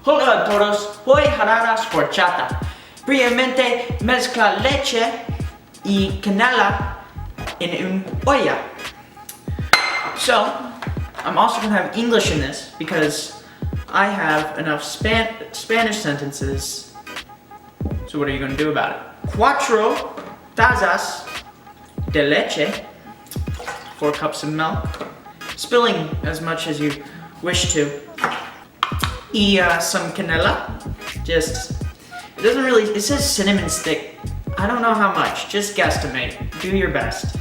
Hola a todos, hoy harás horchata. Previamente mezcla leche y canela in una olla. So, I'm also going to have English in this because I have enough Spanish sentences. So what are you going to do about it? 4 tazas de leche, 4 cups of milk, spilling as much as you wish to. Y some canela, it doesn't really, it says cinnamon stick. I don't know how much, just guesstimate. Do your best.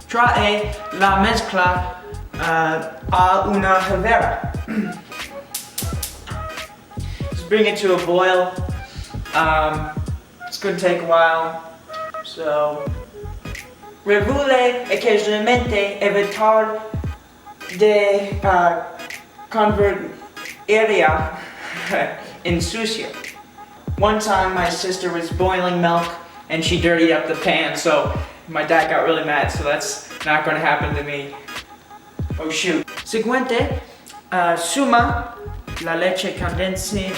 Trae la mezcla a una nevera. Just bring it to a boil. It's going to take a while. So, revuelve occasionalmente, evitar de convertir area in sucio. One time my sister was boiling milk and she dirtied up the pan, so my dad got really mad, so that's not going to happen to me. Oh shoot. Siguiente, suma la leche condensada,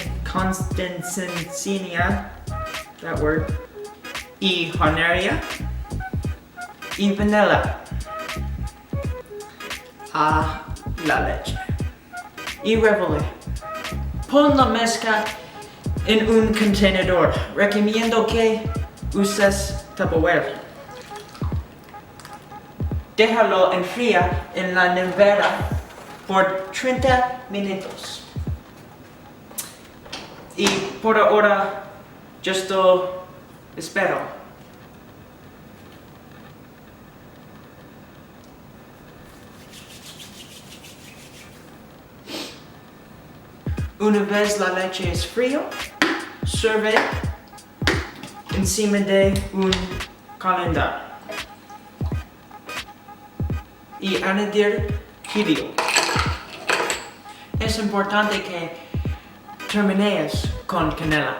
that word, y horneria, y vanilla a la leche. Y revuelve. Pon la mezcla en un contenedor. Recomiendo que uses Tupperware. Déjalo enfriar en la nevera por 30 minutos. Y por ahora, justo espero. Una vez la leche es frío, sirve encima de un calendario y añadir helio. Es importante que termines con canela.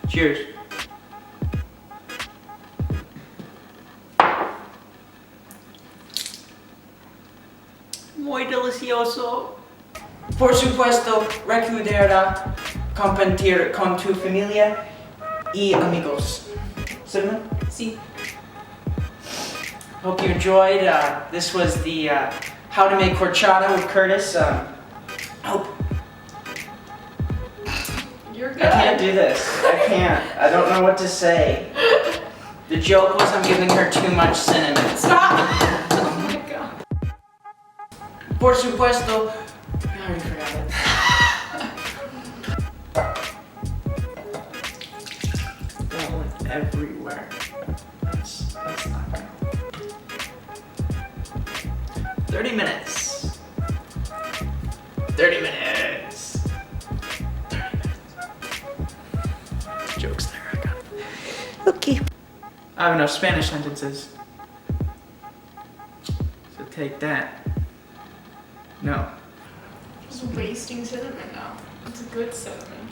Cheers. Muy delicioso. Por supuesto, recuerda compartir con tu familia y amigos. Cinnamon? Sí. Hope you enjoyed. This was the how to make horchata with Curtis. Hope. You're good. I can't do this. I can't. I don't know what to say. The joke was I'm giving her too much cinnamon. Stop! Oh my god. Por supuesto. I already forgot it. That went everywhere. That's not good. 30 minutes. 30 minutes. 30 minutes. Joke's there, I got it. Okay. I have enough Spanish sentences. So take that. No. Just wasting cinnamon now. It's a good cinnamon.